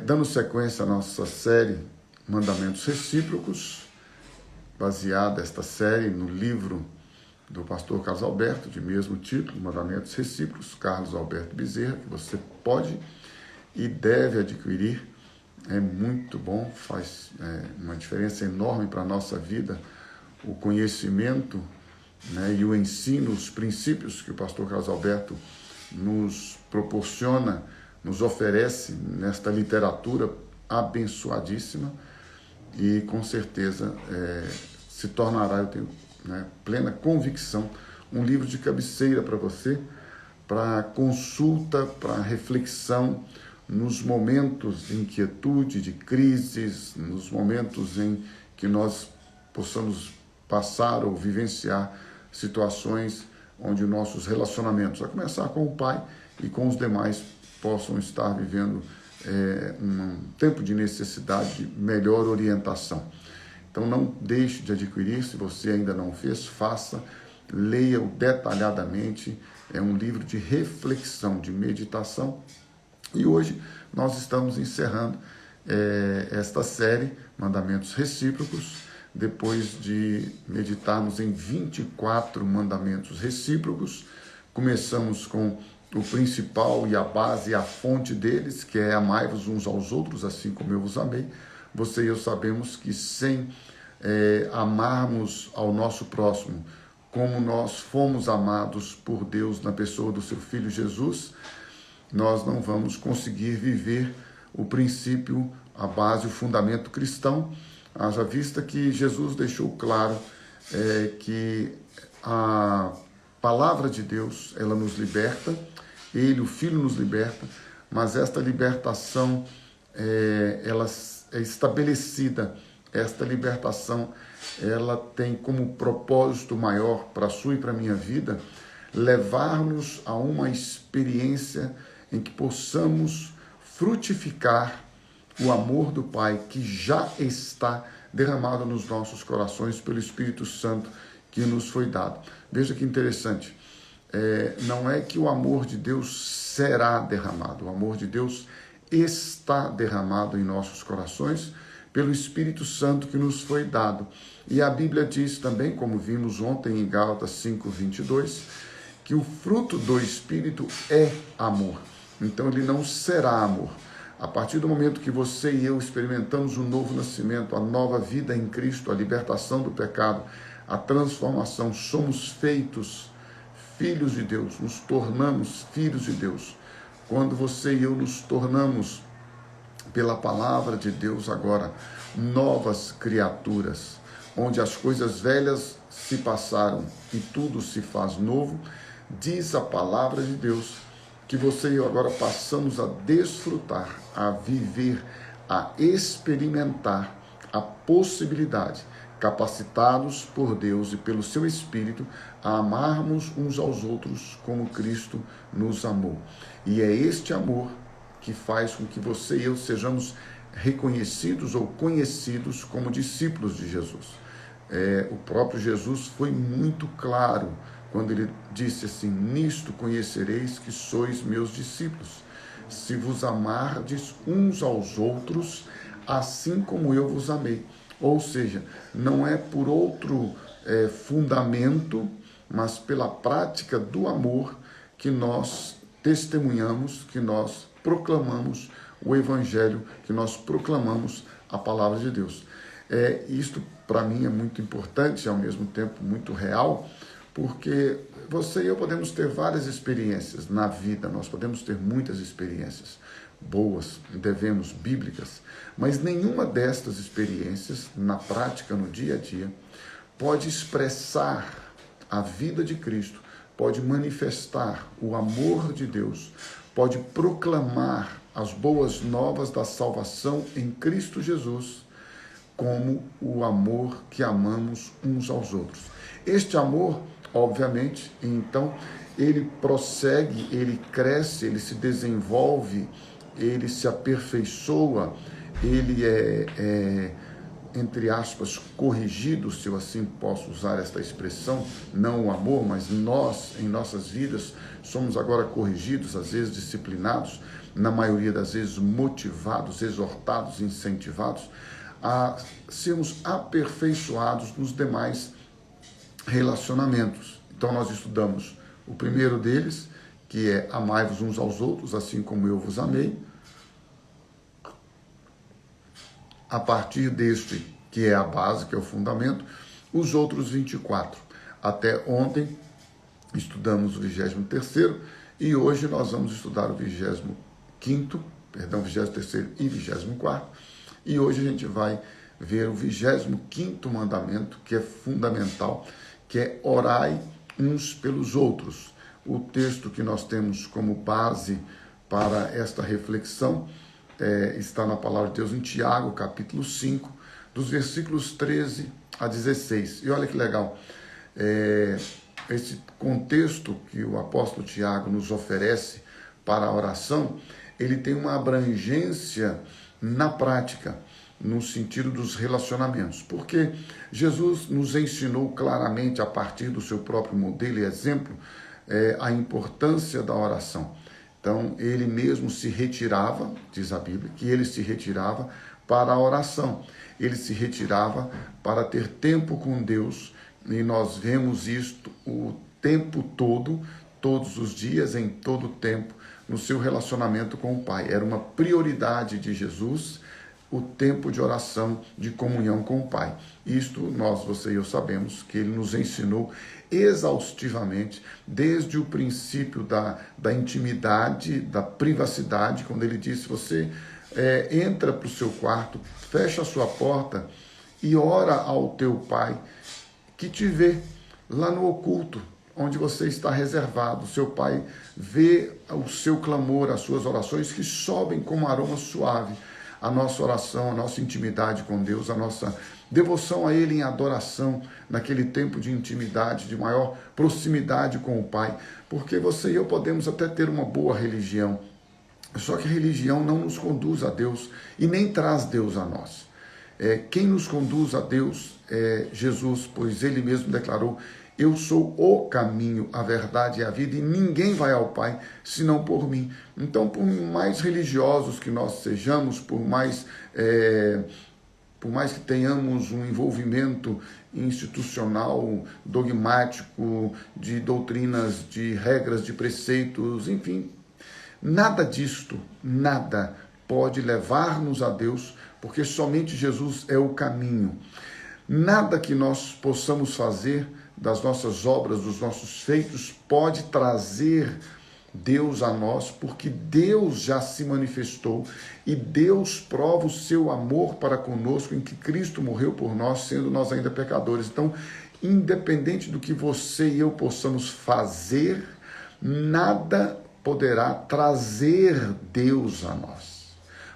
Dando sequência à nossa série Mandamentos Recíprocos, baseada esta série no livro do pastor Carlos Alberto, de mesmo título, Mandamentos Recíprocos, Carlos Alberto Bezerra, que você pode e deve adquirir. É muito bom, faz uma diferença enorme para a nossa vida, o conhecimento, e o ensino, os princípios que o pastor Carlos Alberto nos proporciona, nos oferece nesta literatura abençoadíssima, e com certeza se tornará, eu tenho plena convicção, um livro de cabeceira para você, para consulta, para reflexão, nos momentos de inquietude, de crises, nos momentos em que nós possamos passar ou vivenciar situações onde nossos relacionamentos, a começar com o Pai e com os demais, possam estar vivendo um tempo de necessidade de melhor orientação. Então não deixe de adquirir, se você ainda não fez, faça, leia-o detalhadamente, é um livro de reflexão, de meditação. E hoje nós estamos encerrando esta série, Mandamentos Recíprocos, depois de meditarmos em 24 mandamentos recíprocos. Começamos com o principal e a base e a fonte deles, que é amai-vos uns aos outros, assim como eu vos amei. Você e eu sabemos que sem amarmos ao nosso próximo, como nós fomos amados por Deus na pessoa do seu Filho Jesus, nós não vamos conseguir viver o princípio, a base, o fundamento cristão, haja vista que Jesus deixou claro que a palavra de Deus, ela nos liberta, Ele, o Filho, nos liberta, mas esta libertação, ela é estabelecida, esta libertação, ela tem como propósito maior para a sua e para a minha vida, levar-nos a uma experiência em que possamos frutificar o amor do Pai que já está derramado nos nossos corações pelo Espírito Santo que nos foi dado. Veja que interessante, não é que o amor de Deus será derramado, o amor de Deus está derramado em nossos corações pelo Espírito Santo que nos foi dado. E a Bíblia diz também, como vimos ontem em Gálatas 5:22, que o fruto do Espírito é amor. Então ele não será amor. A partir do momento que você e eu experimentamos o novo nascimento, a nova vida em Cristo, a libertação do pecado, a transformação, somos feitos filhos de Deus, nos tornamos filhos de Deus. Quando você e eu nos tornamos, pela palavra de Deus agora, novas criaturas, onde as coisas velhas se passaram e tudo se faz novo, diz a palavra de Deus que você e eu agora passamos a desfrutar, a viver, a experimentar a possibilidade, capacitados por Deus e pelo seu Espírito, a amarmos uns aos outros como Cristo nos amou. E é este amor que faz com que você e eu sejamos reconhecidos ou conhecidos como discípulos de Jesus. O próprio Jesus foi muito claro quando ele disse assim: nisto conhecereis que sois meus discípulos, se vos amardes uns aos outros, assim como eu vos amei. Ou seja, não é por outro fundamento, mas pela prática do amor que nós testemunhamos, que nós proclamamos o Evangelho, que nós proclamamos a palavra de Deus. Isto para mim é muito importante e ao mesmo tempo muito real, porque você e eu podemos ter várias experiências na vida, nós podemos ter muitas experiências boas, devemos, bíblicas, mas nenhuma destas experiências, na prática, no dia a dia, pode expressar a vida de Cristo, pode manifestar o amor de Deus, pode proclamar as boas novas da salvação em Cristo Jesus, como o amor que amamos uns aos outros. Este amor, obviamente, então, ele prossegue, ele cresce, ele se desenvolve, ele se aperfeiçoa, ele entre aspas, corrigidos, se eu assim posso usar esta expressão, não o amor, mas nós, em nossas vidas, somos agora corrigidos, às vezes disciplinados, na maioria das vezes motivados, exortados, incentivados, a sermos aperfeiçoados nos demais relacionamentos. Então nós estudamos o primeiro deles, que é amai-vos uns aos outros, assim como eu vos amei. A partir deste, que é a base, que é o fundamento, os outros 24. Até ontem estudamos o 23º e hoje nós vamos estudar o 23º e 24º. E hoje a gente vai ver o 25º mandamento, que é fundamental, que é orai uns pelos outros. O texto que nós temos como base para esta reflexão está na palavra de Deus em Tiago, capítulo 5, dos versículos 13 a 16. E olha que legal, esse contexto que o apóstolo Tiago nos oferece para a oração, ele tem uma abrangência na prática, no sentido dos relacionamentos, porque Jesus nos ensinou claramente, a partir do seu próprio modelo e exemplo, a importância da oração. Então, ele mesmo se retirava, diz a Bíblia, que ele se retirava para a oração. Ele se retirava para ter tempo com Deus, e nós vemos isto o tempo todo, todos os dias, em todo o tempo, no seu relacionamento com o Pai. Era uma prioridade de Jesus, o tempo de oração, de comunhão com o Pai. Isto nós, você e eu sabemos que ele nos ensinou exaustivamente, desde o princípio da intimidade, da privacidade, quando ele disse, você entra para o seu quarto, fecha a sua porta e ora ao teu Pai, que te vê lá no oculto, onde você está reservado. Seu Pai vê o seu clamor, as suas orações que sobem como aroma suave. A nossa oração, a nossa intimidade com Deus, a nossa devoção a Ele em adoração, naquele tempo de intimidade, de maior proximidade com o Pai, porque você e eu podemos até ter uma boa religião, só que a religião não nos conduz a Deus e nem traz Deus a nós. Quem nos conduz a Deus é Jesus, pois Ele mesmo declarou, eu sou o caminho, a verdade e a vida, e ninguém vai ao Pai senão por mim. Então, por mais religiosos que nós sejamos, por mais que tenhamos um envolvimento institucional, dogmático, de doutrinas, de regras, de preceitos, enfim, nada disto, nada pode levar-nos a Deus, porque somente Jesus é o caminho. Nada que nós possamos fazer das nossas obras, dos nossos feitos, pode trazer Deus a nós, porque Deus já se manifestou e Deus prova o seu amor para conosco em que Cristo morreu por nós, sendo nós ainda pecadores. Então, independente do que você e eu possamos fazer, nada poderá trazer Deus a nós,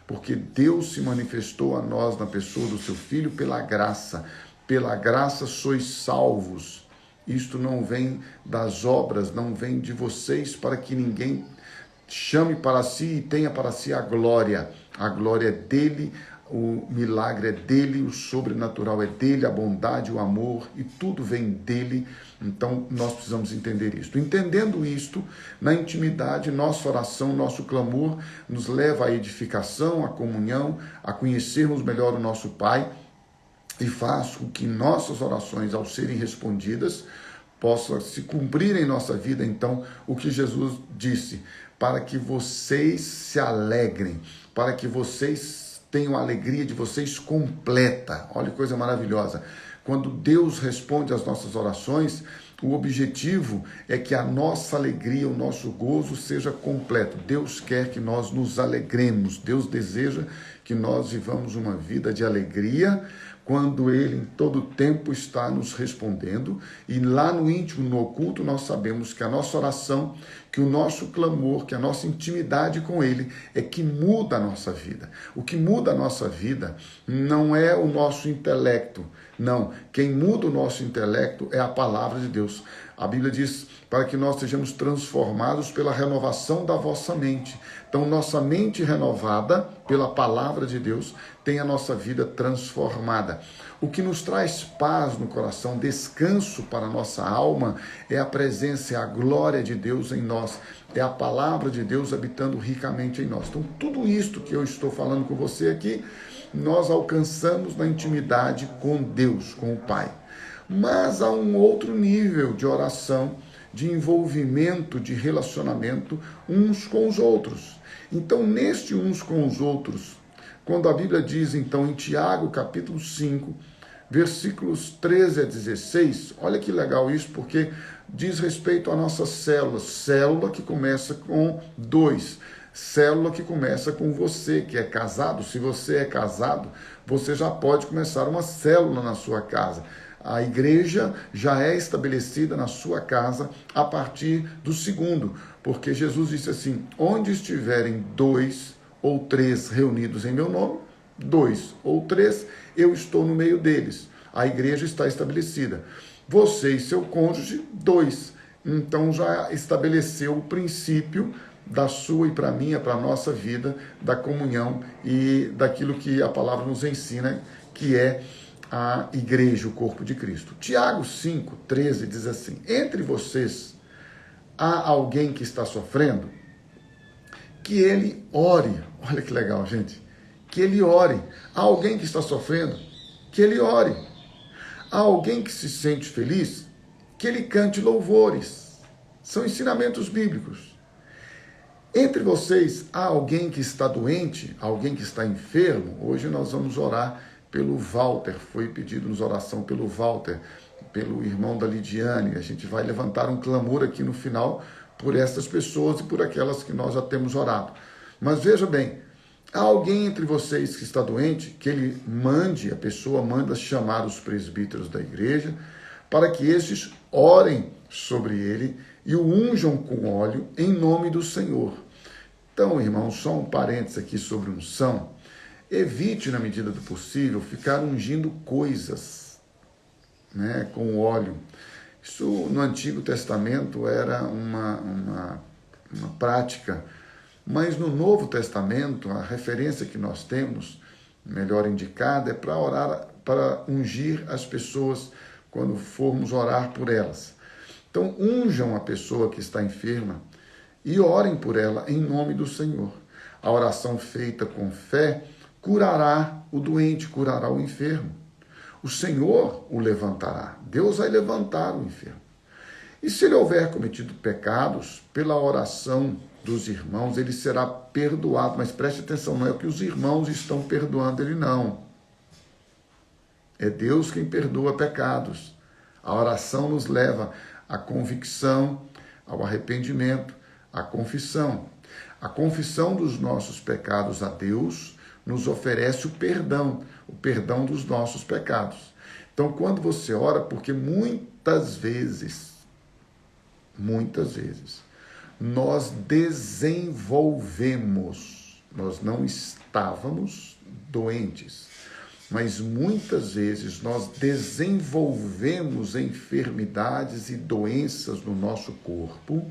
porque Deus se manifestou a nós na pessoa do seu Filho pela graça sois salvos. Isto não vem das obras, não vem de vocês para que ninguém chame para si e tenha para si a glória. A glória é dele, o milagre é dele, o sobrenatural é dele, a bondade, o amor, e tudo vem dele. Então nós precisamos entender isto. Entendendo isto, na intimidade, nossa oração, nosso clamor nos leva à edificação, à comunhão, a conhecermos melhor o nosso Pai, e faz com que nossas orações, ao serem respondidas, possam se cumprir em nossa vida, então, o que Jesus disse, para que vocês se alegrem, para que vocês tenham a alegria de vocês completa. Olha que coisa maravilhosa. Quando Deus responde às nossas orações, o objetivo é que a nossa alegria, o nosso gozo seja completo. Deus quer que nós nos alegremos. Deus deseja que nós vivamos uma vida de alegria, quando Ele em todo tempo está nos respondendo, e lá no íntimo, no oculto, nós sabemos que a nossa oração, que o nosso clamor, que a nossa intimidade com Ele é que muda a nossa vida. O que muda a nossa vida não é o nosso intelecto, não. Quem muda o nosso intelecto é a palavra de Deus. A Bíblia diz para que nós sejamos transformados pela renovação da vossa mente. Então, nossa mente renovada pela palavra de Deus tem a nossa vida transformada. O que nos traz paz no coração, descanso para a nossa alma, é a presença, é a glória de Deus em nós, é a palavra de Deus habitando ricamente em nós. Então, tudo isto que eu estou falando com você aqui, nós alcançamos na intimidade com Deus, com o Pai. Mas há um outro nível de oração, de envolvimento, de relacionamento uns com os outros. Então, neste uns com os outros, quando a Bíblia diz, então, em Tiago, capítulo 5, versículos 13 a 16, olha que legal isso, porque diz respeito à nossa célula, célula que começa com 2, célula que começa com você, que é casado. Se você é casado, você já pode começar uma célula na sua casa. A igreja já é estabelecida na sua casa a partir do 2º, porque Jesus disse assim, onde estiverem 2 ou 3 reunidos em meu nome, 2 ou 3, eu estou no meio deles. A igreja está estabelecida. Você e seu cônjuge, 2. Então já estabeleceu o princípio da sua e para a minha, para a nossa vida, da comunhão e daquilo que a palavra nos ensina, que é a igreja, o corpo de Cristo. Tiago 5, 13 diz assim, entre vocês há alguém que está sofrendo? Que ele ore. Olha que legal, gente. Que ele ore. Há alguém que está sofrendo? Que ele ore. Há alguém que se sente feliz? Que ele cante louvores. São ensinamentos bíblicos. Entre vocês há alguém que está doente? Alguém que está enfermo? Hoje nós vamos orar pelo Walter. Foi pedido-nos oração pelo Walter, pelo irmão da Lidiane. A gente vai levantar um clamor aqui no final por essas pessoas e por aquelas que nós já temos orado. Mas veja bem, há alguém entre vocês que está doente, que ele mande, a pessoa manda chamar os presbíteros da igreja, para que estes orem sobre ele e o unjam com óleo em nome do Senhor. Então, irmãos, só um parênteses aqui sobre unção. Evite, na medida do possível, ficar ungindo coisas, né, com óleo. Isso no Antigo Testamento era uma prática, mas no Novo Testamento, a referência que nós temos, melhor indicada, é para orar, para ungir as pessoas quando formos orar por elas. Então, unjam a pessoa que está enferma e orem por ela em nome do Senhor. A oração feita com fé curará o doente, curará o enfermo. O Senhor o levantará. Deus vai levantar o enfermo. E se ele houver cometido pecados, pela oração dos irmãos, ele será perdoado. Mas preste atenção, não é que os irmãos estão perdoando ele, não. É Deus quem perdoa pecados. A oração nos leva à convicção, ao arrependimento, à confissão. A confissão dos nossos pecados a Deus nos oferece o perdão dos nossos pecados. Então, quando você ora, porque muitas vezes, nós desenvolvemos, nós não estávamos doentes, mas muitas vezes nós desenvolvemos enfermidades e doenças no nosso corpo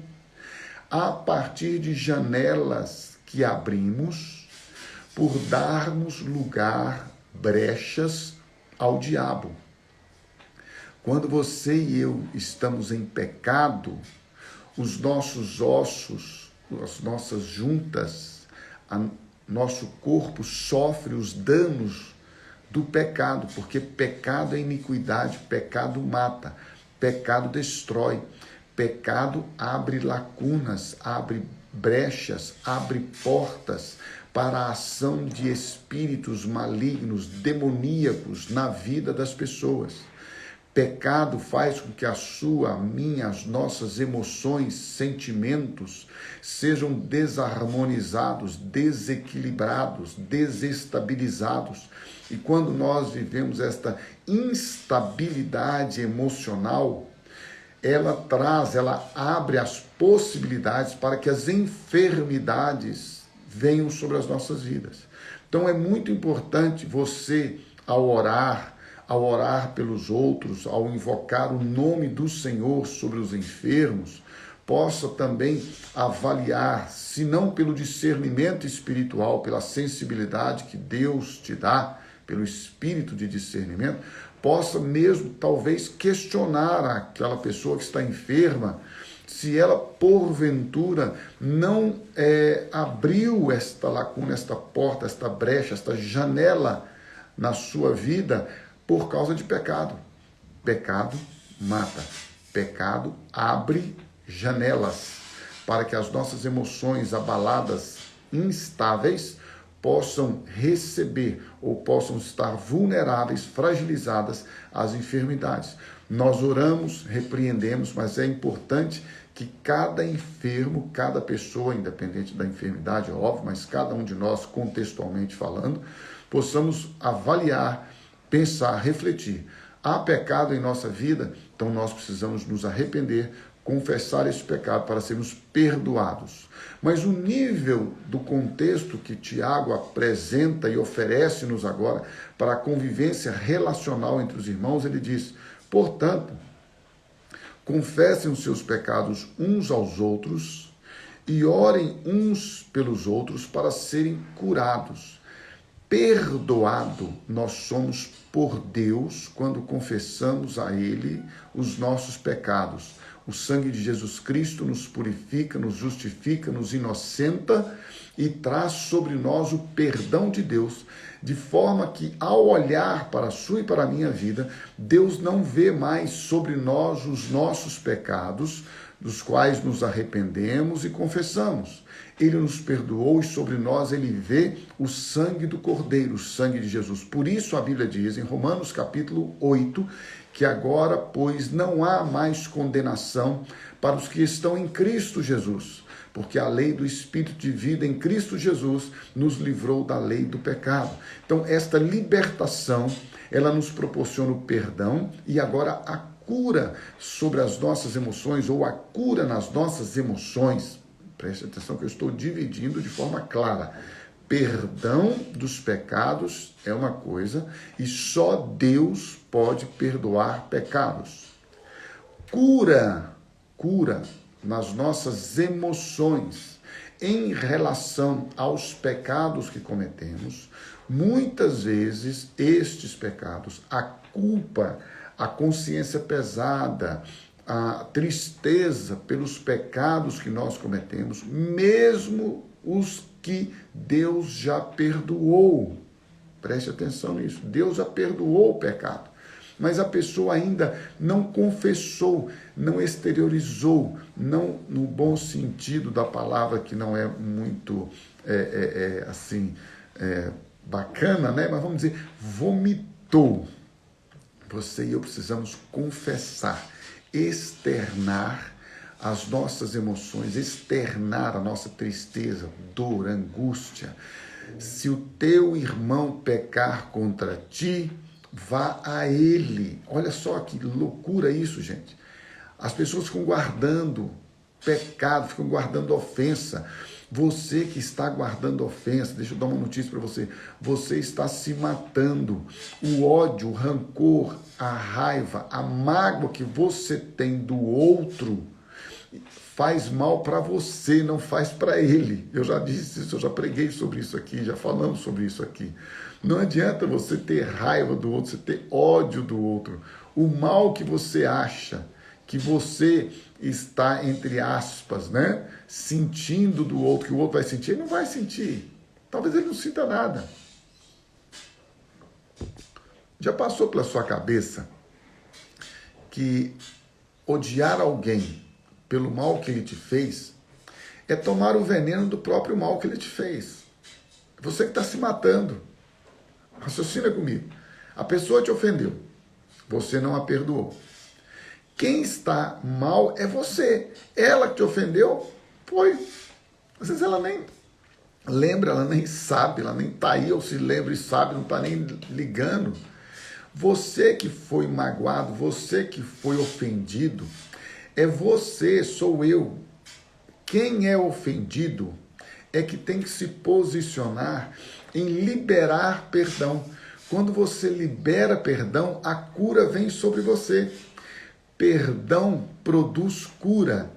a partir de janelas que abrimos por darmos lugar, brechas ao diabo. Quando você e eu estamos em pecado, os nossos ossos, as nossas juntas, nosso corpo sofre os danos do pecado, porque pecado é iniquidade, pecado mata, pecado destrói, pecado abre lacunas, abre brechas, abre portas para a ação de espíritos malignos, demoníacos na vida das pessoas. Pecado faz com que a minha, as nossas emoções, sentimentos sejam desarmonizados, desequilibrados, desestabilizados. E quando nós vivemos esta instabilidade emocional, ela abre as possibilidades para que as enfermidades venham sobre as nossas vidas. Então é muito importante você, ao orar, ao orar pelos outros, ao invocar o nome do Senhor sobre os enfermos, possa também avaliar, se não pelo discernimento espiritual, pela sensibilidade que Deus te dá, pelo espírito de discernimento, possa mesmo talvez questionar aquela pessoa que está enferma, se ela porventura não abriu esta lacuna, esta porta, esta brecha, esta janela na sua vida por causa de pecado. Pecado mata. Pecado abre janelas para que as nossas emoções abaladas, instáveis, possam receber ou possam estar vulneráveis, fragilizadas às enfermidades. Nós oramos, repreendemos, mas é importante que cada enfermo, cada pessoa, independente da enfermidade, é óbvio, mas cada um de nós, contextualmente falando, possamos avaliar, pensar, refletir. Há pecado em nossa vida, então nós precisamos nos arrepender, confessar esse pecado para sermos perdoados. Mas o nível do contexto que Tiago apresenta e oferece-nos agora para a convivência relacional entre os irmãos, ele diz: portanto, confessem os seus pecados uns aos outros e orem uns pelos outros para serem curados. Perdoado nós somos por Deus quando confessamos a Ele os nossos pecados. O sangue de Jesus Cristo nos purifica, nos justifica, nos inocenta e traz sobre nós o perdão de Deus, de forma que ao olhar para a sua e para a minha vida, Deus não vê mais sobre nós os nossos pecados, dos quais nos arrependemos e confessamos. Ele nos perdoou e sobre nós ele vê o sangue do Cordeiro, o sangue de Jesus. Por isso a Bíblia diz em Romanos capítulo 8, que agora, pois, não há mais condenação para os que estão em Cristo Jesus, porque a lei do Espírito de vida em Cristo Jesus nos livrou da lei do pecado. Então, esta libertação, ela nos proporciona o perdão e agora a cura sobre as nossas emoções, ou a cura nas nossas emoções. Preste atenção que eu estou dividindo de forma clara. Perdão dos pecados é uma coisa e só Deus pode perdoar pecados. Cura nas nossas emoções em relação aos pecados que cometemos. Muitas vezes estes pecados, a culpa, a consciência pesada, a tristeza pelos pecados que nós cometemos, mesmo os que Deus já perdoou. Preste atenção nisso. Deus já perdoou o pecado. Mas a pessoa ainda não confessou, não exteriorizou, não no bom sentido da palavra, que não é muito bacana, né? Mas vamos dizer, vomitou. Você e eu precisamos confessar, externar as nossas emoções, externar a nossa tristeza, dor, angústia. Se o teu irmão pecar contra ti, vá a ele. Olha só que loucura isso, gente. As pessoas ficam guardando pecado, ficam guardando ofensa. Você que está guardando ofensa, deixa eu dar uma notícia para você. Você está se matando. O ódio, o rancor, a raiva, a mágoa que você tem do outro faz mal para você, não faz para ele. Eu já disse isso, eu já preguei sobre isso aqui, já falamos sobre isso aqui. Não adianta você ter raiva do outro, você ter ódio do outro. O mal que você acha que você está, entre aspas, né, sentindo do outro, que o outro vai sentir, ele não vai sentir. Talvez ele não sinta nada. Já passou pela sua cabeça que odiar alguém pelo mal que ele te fez é tomar o veneno do próprio mal que ele te fez? É você que está se matando. Raciocina comigo. A pessoa te ofendeu. Você não a perdoou. Quem está mal é você. Ela que te ofendeu, foi. Às vezes ela nem lembra, ela nem sabe, ela nem está aí, ou se lembra e sabe, não está nem ligando. Você que foi magoado, você que foi ofendido, é você, sou eu. Quem é ofendido é que tem que se posicionar em liberar perdão. Quando você libera perdão, a cura vem sobre você. Perdão produz cura.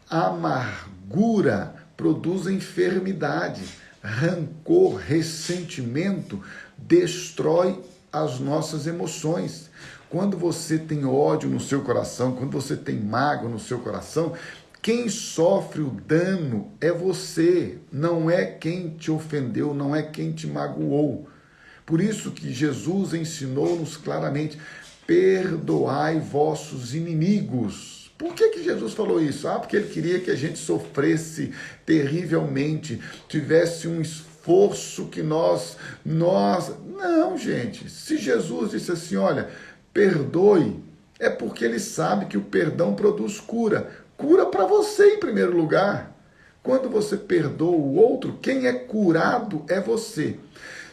Amargura produz enfermidade. Rancor, ressentimento destrói as nossas emoções. Quando você tem ódio no seu coração, quando você tem mágoa no seu coração, quem sofre o dano é você, não é quem te ofendeu, não é quem te magoou. Por isso que Jesus ensinou-nos claramente: perdoai vossos inimigos. Por que Jesus falou isso? Porque ele queria que a gente sofresse terrivelmente, tivesse um esforço que nós... Não, gente. Se Jesus disse assim, olha, perdoe, é porque ele sabe que o perdão produz cura. Cura para você em primeiro lugar. Quando você perdoa o outro, quem é curado é você.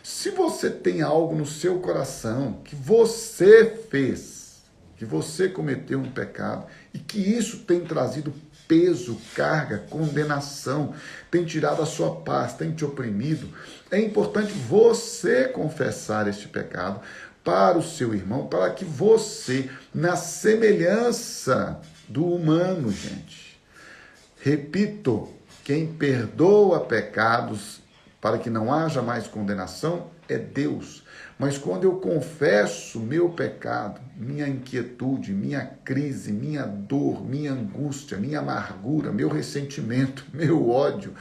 Se você tem algo no seu coração que você fez, que você cometeu um pecado e que isso tem trazido peso, carga, condenação, tem tirado a sua paz, tem te oprimido, é importante você confessar este pecado para o seu irmão, para que você, na semelhança do humano, gente, repito, quem perdoa pecados para que não haja mais condenação é Deus. Mas quando eu confesso meu pecado, minha inquietude, minha crise, minha dor, minha angústia, minha amargura, meu ressentimento, meu ódio,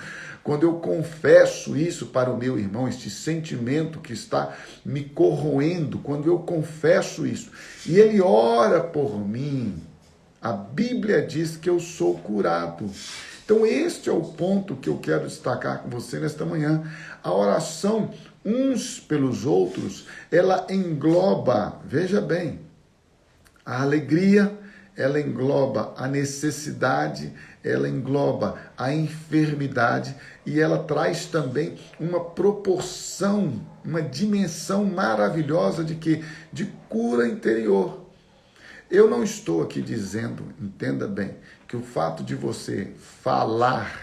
quando eu confesso isso para o meu irmão, este sentimento que está me corroendo, quando eu confesso isso, e ele ora por mim, a Bíblia diz que eu sou curado. Então este é o ponto que eu quero destacar com você nesta manhã. A oração uns pelos outros, ela engloba, veja bem, a alegria, ela engloba a necessidade, ela engloba a enfermidade e ela traz também uma proporção, uma dimensão maravilhosa de quê? De cura interior. Eu não estou aqui dizendo, entenda bem, que o fato de você falar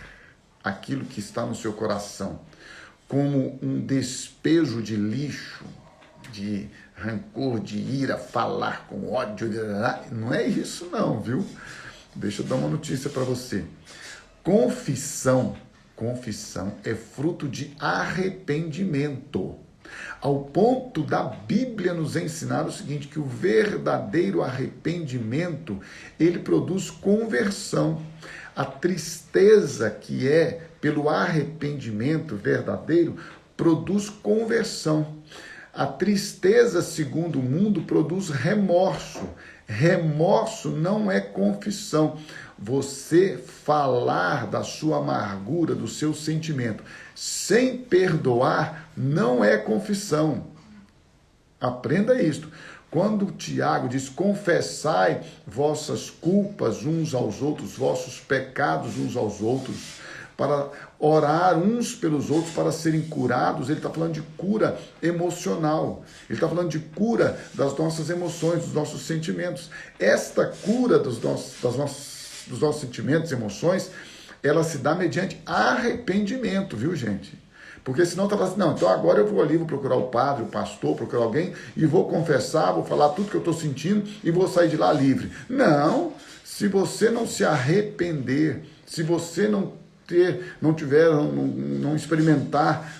aquilo que está no seu coração como um despejo de lixo, de rancor, de ira, falar com ódio, não é isso não, viu? Deixa eu dar uma notícia para você. Confissão é fruto de arrependimento. Ao ponto da Bíblia nos ensinar o seguinte, que o verdadeiro arrependimento, ele produz conversão. A tristeza que é pelo arrependimento verdadeiro produz conversão. A tristeza, segundo o mundo, produz remorso. Remorso não é confissão. Você falar da sua amargura, do seu sentimento, sem perdoar, não é confissão. Aprenda isto. Quando Tiago diz, confessai vossas culpas uns aos outros, vossos pecados uns aos outros, para orar uns pelos outros, para serem curados, ele está falando de cura emocional, ele está falando de cura das nossas emoções, dos nossos sentimentos. Esta cura dos nossos sentimentos, emoções, ela se dá mediante arrependimento, viu, gente? Porque senão está falando assim, não, então agora eu vou ali, vou procurar o padre, o pastor, procurar alguém e vou confessar, vou falar tudo que eu estou sentindo e vou sair de lá livre. Não, se você não se arrepender, se você não experimentar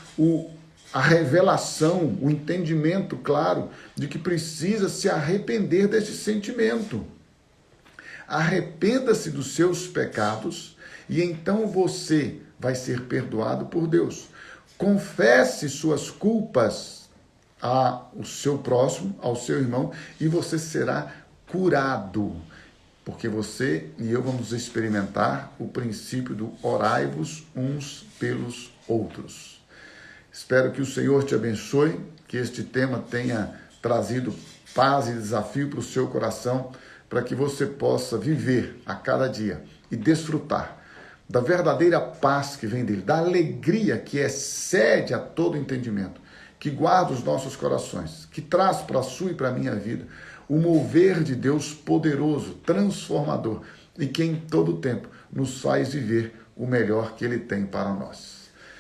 a revelação, o entendimento claro de que precisa se arrepender desse sentimento. Arrependa-se dos seus pecados e então você vai ser perdoado por Deus. Confesse suas culpas ao seu próximo, ao seu irmão, e você será curado. Porque você e eu vamos experimentar o princípio do orai-vos uns pelos outros. Espero que o Senhor te abençoe, que este tema tenha trazido paz e desafio para o seu coração, para que você possa viver a cada dia e desfrutar da verdadeira paz que vem dele, da alegria que excede a todo entendimento, que guarda os nossos corações, que traz para a sua e para a minha vida o mover de Deus poderoso, transformador, e que em todo tempo nos faz viver o melhor que ele tem para nós.